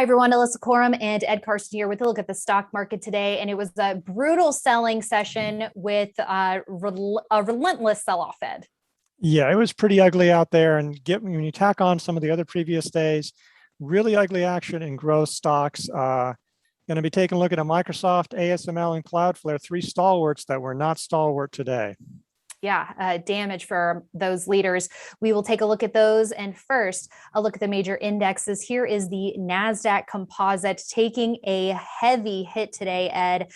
Hi, everyone. Alyssa Corum and Ed Carson here with a look at the stock market today. And it was a brutal selling session with a relentless sell-off, Ed. Yeah, it was pretty ugly out there. And when you tack on some of the other previous days, really ugly action in growth stocks. Going to be taking a look at a Microsoft, ASML, and Cloudflare, three stalwarts that were not stalwart today. Yeah, damage for those leaders. We will take a look at those. And first, a look at the major indexes. Here is the NASDAQ composite taking a heavy hit today, Ed.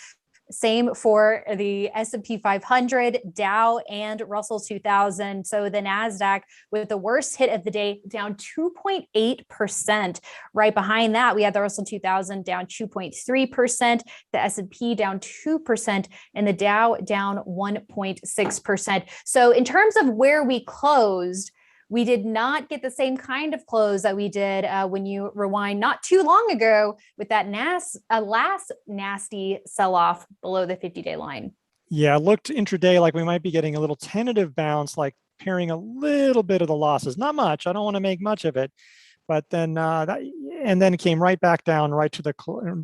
Same for the S&P 500, Dow, and Russell 2000. So the NASDAQ with the worst hit of the day, down 2.8%. Right behind that, we had the Russell 2000 down 2.3%, the S&P down 2%, and the Dow down 1.6%. So in terms of where we closed, we did not get the same kind of close that we did when you rewind not too long ago with that last nasty sell-off below the 50-day line. Yeah, it looked intraday like we might be getting a little tentative bounce, like pairing a little bit of the losses. Not much. I don't want to make much of it. But then then it came right back down right to the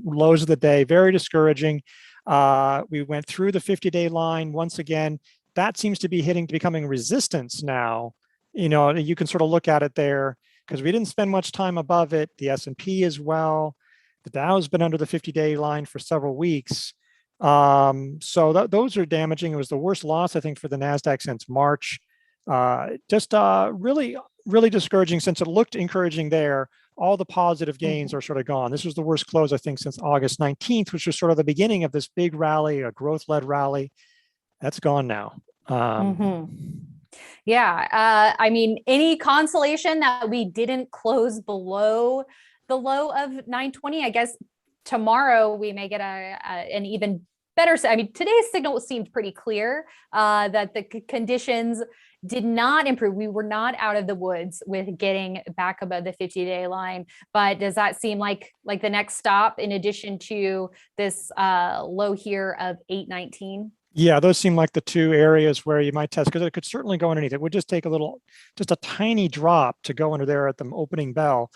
lows of the day. Very discouraging. We went through the 50-day line once again. That seems to be becoming resistance now. You know, you can sort of look at it there because we didn't spend much time above it. The S&P as well. The Dow has been under the 50-day line for several weeks. So those are damaging. It was the worst loss, I think, for the NASDAQ since March. Really, really discouraging since it looked encouraging there. All the positive gains are sort of gone. This was the worst close, I think, since August 19th, which was sort of the beginning of this big rally, a growth-led rally. That's gone now. Yeah, I mean, any consolation that we didn't close below the low of 920, I guess tomorrow we may get an even better. I mean, today's signal seemed pretty clear that the conditions did not improve. We were not out of the woods with getting back above the 50-day line. But does that seem like the next stop in addition to this low here of 819? Yeah, those seem like the two areas where you might test because it could certainly go underneath. It would just take just a tiny drop to go under there at the opening bell.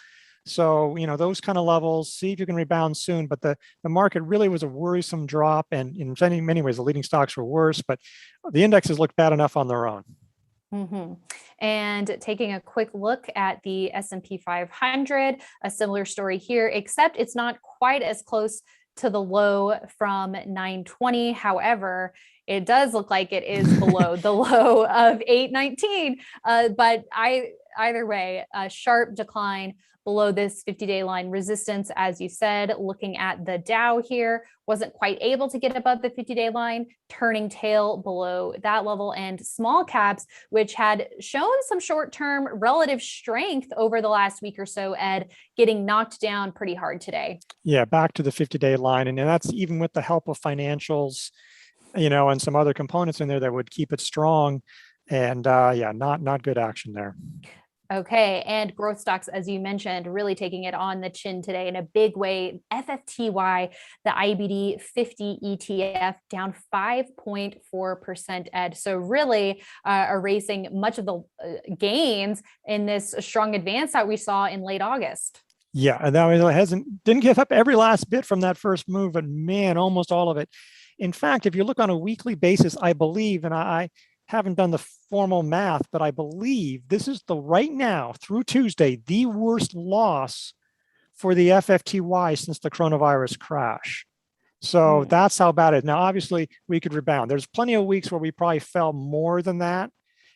So, you know, those kind of levels, see if you can rebound soon. But the market really was a worrisome drop. And in many ways, the leading stocks were worse, but the indexes look bad enough on their own. And taking a quick look at the S&P 500, a similar story here, except it's not quite as close to the low from 920. However, it does look like it is below the low of 819. But either way, a sharp decline below this 50-day line resistance. As you said, looking at the Dow here, wasn't quite able to get above the 50-day line, turning tail below that level. And small caps, which had shown some short-term relative strength over the last week or so, Ed, getting knocked down pretty hard today. Yeah, back to the 50-day line. And that's even with the help of financials, you know, and some other components in there that would keep it strong. And yeah, not good action there. Okay, and growth stocks, as you mentioned, really taking it on the chin today in a big way. FFTY, the IBD 50 ETF, down 5.4%, Ed. So really erasing much of the gains in this strong advance that we saw in late August. Yeah, and that didn't give up every last bit from that first move, but man, almost all of it. In fact, if you look on a weekly basis, I believe, and I haven't done the formal math, but I believe this is right now through Tuesday, the worst loss for the FFTY since the coronavirus crash. So that's how bad it is. Now, obviously, we could rebound. There's plenty of weeks where we probably fell more than that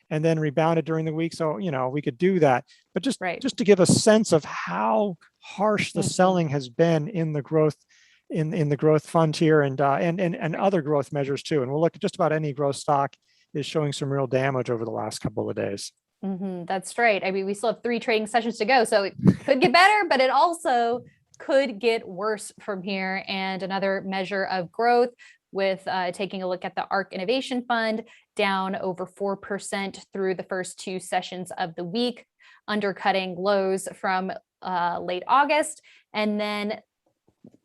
and then rebounded during the week. So, you know, we could do that. But just to give a sense of how harsh the selling has been in the growth in the growth fund here and other growth measures too. And we'll look at just about any growth stock is showing some real damage over the last couple of days. That's right. I mean, we still have 3 trading sessions to go, so it could get better, but it also could get worse from here. And another measure of growth with taking a look at the ARK Innovation Fund, down over 4% through the first 2 sessions of the week, undercutting lows from late August. And then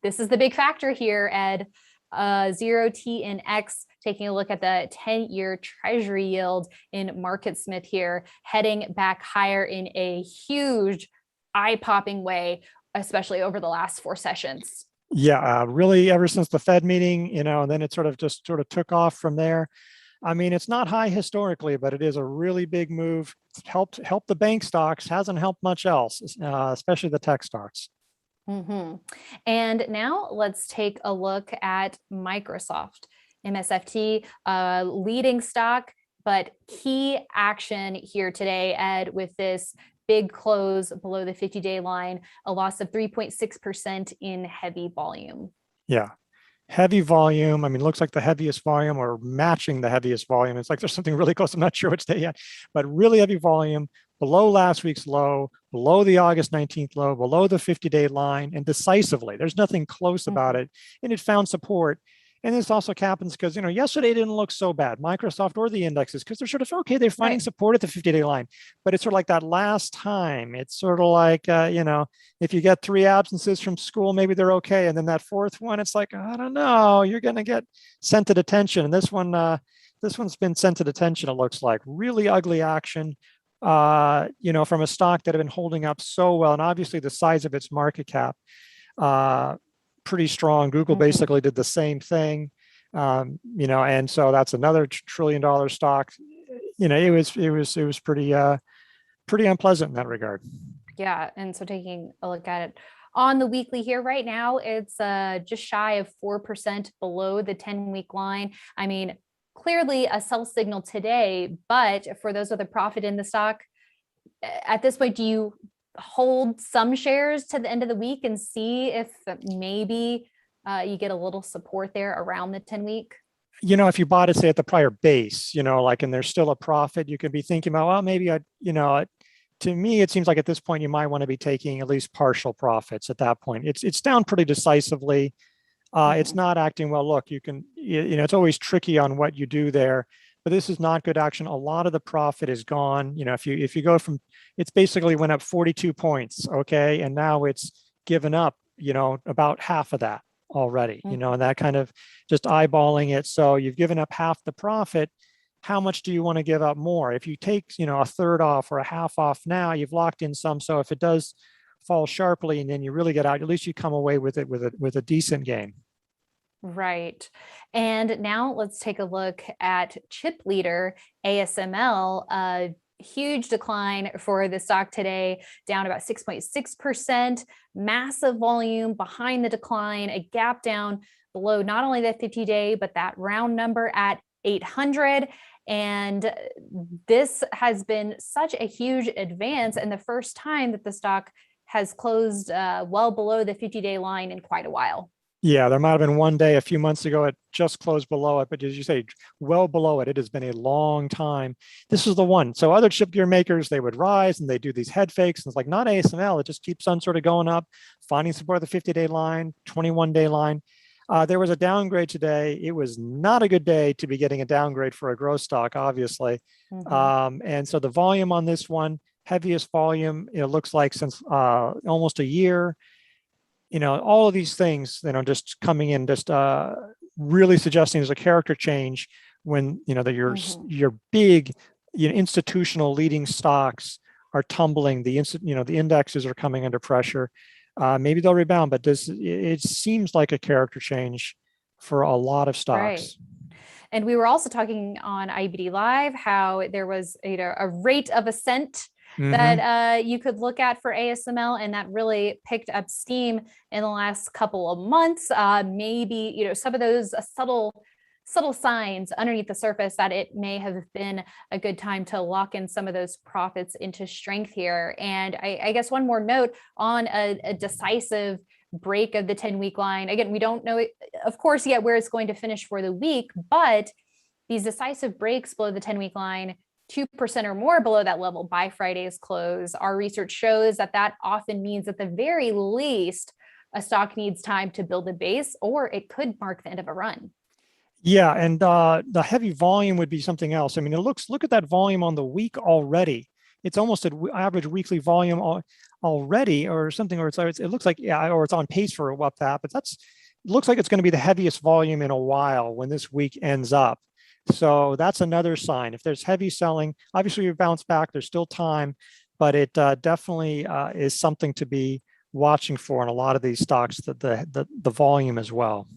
this is the big factor here, Ed. 0TNX, taking a look at the 10-year treasury yield in MarketSmith here, heading back higher in a huge eye-popping way. especially over the last 4 sessions. Yeah, really ever since the Fed meeting, and then it sort of took off from there. I mean, it's not high historically, but it is a really big move. It's helped the bank stocks, hasn't helped much else, especially the tech stocks. And now let's take a look at Microsoft. MSFT, leading stock, but key action here today, Ed, with this big close below the 50-day line, a loss of 3.6% in heavy volume. Yeah. Heavy volume. I mean, it looks like the heaviest volume or matching the heaviest volume. It's like there's something really close. I'm not sure which day yet, but really heavy volume below last week's low, below the August 19th low, below the 50-day line, and decisively. There's nothing close about it. And it found support. And this also happens because, yesterday didn't look so bad, Microsoft or the indexes, because they're sort of, okay, they're finding support at the 50-day line. But it's sort of like that last time. It's sort of like, if you get 3 absences from school, maybe they're okay. And then that 4th one, it's like, I don't know, you're going to get sent to detention. And this one's been sent to detention, it looks like. Really ugly action, from a stock that had been holding up so well. And obviously the size of its market cap, pretty strong. Google basically did the same thing, and so that's another $1 trillion stock. It was pretty unpleasant in that regard. Yeah, and so taking a look at it on the weekly here right now, it's just shy of 4% below the 10-week line. I mean, clearly a sell signal today, but for those with a profit in the stock, at this point, do you hold some shares to the end of the week and see if maybe you get a little support there around the 10-week? If you bought it, say at the prior base, and there's still a profit, you can be thinking about, well, maybe to me, it seems like at this point, you might want to be taking at least partial profits at that point. It's down pretty decisively. It's not acting well. Look, it's always tricky on what you do there, but this is not good action. A lot of the profit is gone. If you go from, it's basically went up 42 points, okay, and now it's given up, about half of that already, and that kind of just eyeballing it. So you've given up half the profit. How much do you want to give up more? If you take, a third off or a half off now, you've locked in some. So if it does fall sharply and then you really get out, at least you come away with it with a decent gain. Right. And now let's take a look at chip leader ASML. Huge decline for the stock today, down about 6.6%, massive volume behind the decline, a gap down below not only the 50-day, but that round number at 800. And this has been such a huge advance and the first time that the stock has closed well below the 50-day line in quite a while. Yeah, there might have been one day a few months ago it just closed below it, but as you say, well below it. It has been a long time. This is the one. So other chip gear makers, they would rise and they do these head fakes. And it's like not ASML. It just keeps on sort of going up, finding support at the 50-day line, 21-day line. There was a downgrade today. It was not a good day to be getting a downgrade for a growth stock, obviously. And so the volume on this one, heaviest volume, it looks like since almost a year. All of these things, just coming in, just really suggesting there's a character change when, that your big, institutional leading stocks are tumbling. The indexes are coming under pressure. Maybe they'll rebound, but it seems like a character change for a lot of stocks. Right. And we were also talking on IBD Live how there was a rate of ascent that you could look at for ASML, and that really picked up steam in the last couple of months. Maybe some of those subtle signs underneath the surface that it may have been a good time to lock in some of those profits into strength here. And I guess one more note on a decisive break of the 10-week line. Again, we don't know, of course, yet where it's going to finish for the week, but these decisive breaks below the 10-week line, 2% or more below that level by Friday's close. Our research shows that often means at the very least, a stock needs time to build a base, or it could mark the end of a run. Yeah, and the heavy volume would be something else. I mean, look at that volume on the week already. It's almost an average weekly volume already, or something, or it looks like, or it's on pace for what that, but it looks like it's going to be the heaviest volume in a while when this week ends up. So that's another sign. If there's heavy selling, obviously you bounce back, there's still time, but it definitely is something to be watching for in a lot of these stocks, the volume as well.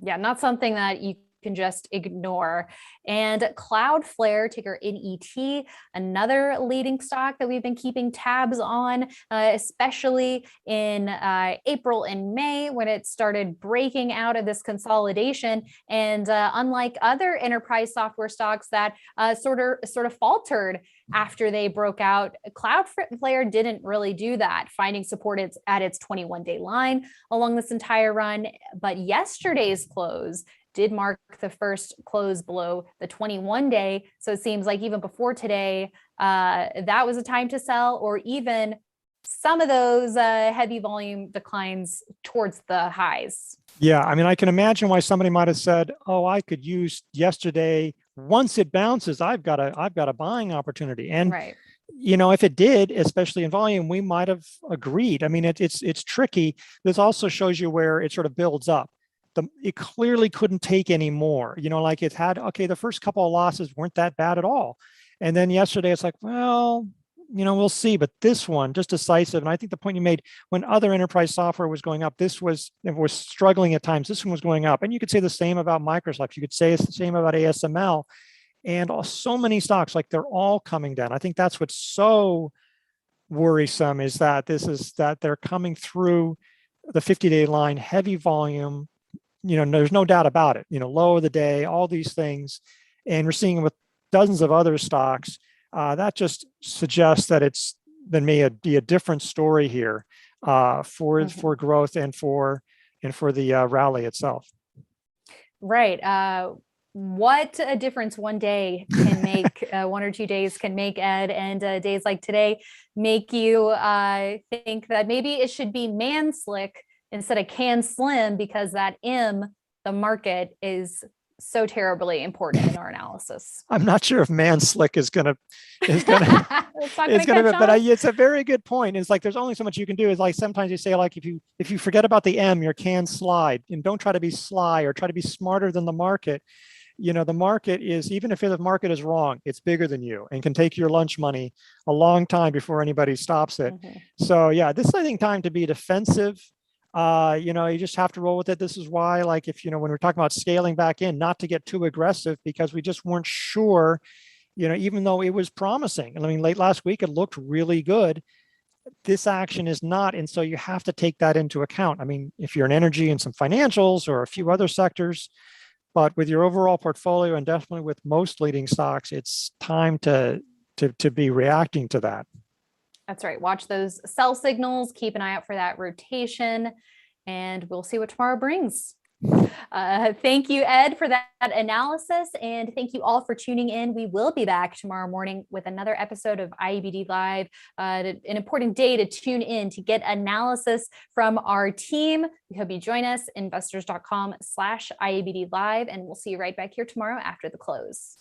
Yeah, not something that you can just ignore. And Cloudflare, ticker NET, another leading stock that we've been keeping tabs on, especially in April and May when it started breaking out of this consolidation. And unlike other enterprise software stocks that sort of faltered after they broke out, Cloudflare didn't really do that, finding support at its 21-day line along this entire run. But yesterday's close did mark the first close below the 21-day. So it seems like even before today, that was a time to sell, or even some of those heavy volume declines towards the highs. Yeah, I mean, I can imagine why somebody might have said, "Oh, I could use yesterday. Once it bounces, I've got a buying opportunity." And right. If it did, especially in volume, we might have agreed. I mean, it's tricky. This also shows you where it sort of builds up. It clearly couldn't take any more. Like it had, okay, the first couple of losses weren't that bad at all. And then yesterday it's like, well, we'll see. But this one, just decisive. And I think the point you made, when other enterprise software was going up, it was struggling at times. This one was going up. And you could say the same about Microsoft. You could say it's the same about ASML. And so many stocks, like they're all coming down. I think that's what's so worrisome, is that they're coming through the 50-day line, heavy volume. There's no doubt about it, low of the day, all these things. And we're seeing with dozens of other stocks, that just suggests that there may be a different story here for growth and for the rally itself. Right. What a difference one day can make, 1 or 2 days can make, Ed, and days like today make you think that maybe it should be man slick instead of can slim, because that M, the market, is so terribly important in our analysis. I'm not sure if man slick is gonna it's a very good point. It's like there's only so much you can do. Is like sometimes you say, like, if you forget about the M, your can slide, and don't try to be sly or try to be smarter than the market. The market is, even if the market is wrong, it's bigger than you and can take your lunch money a long time before anybody stops it. So yeah, this is, I think, time to be defensive. You just have to roll with it. This is why, like, when we're talking about scaling back in, not to get too aggressive, because we just weren't sure, even though it was promising. I mean, late last week, it looked really good. This action is not. And so you have to take that into account. I mean, if you're in energy and some financials or a few other sectors, but with your overall portfolio, and definitely with most leading stocks, it's time to be reacting to that. That's right. Watch those sell signals, keep an eye out for that rotation, and we'll see what tomorrow brings. Thank you, Ed, for that analysis. And thank you all for tuning in. We will be back tomorrow morning with another episode of IEBD Live, an important day to tune in to get analysis from our team. We hope you join us, investors.com/IEBD Live, and we'll see you right back here tomorrow after the close.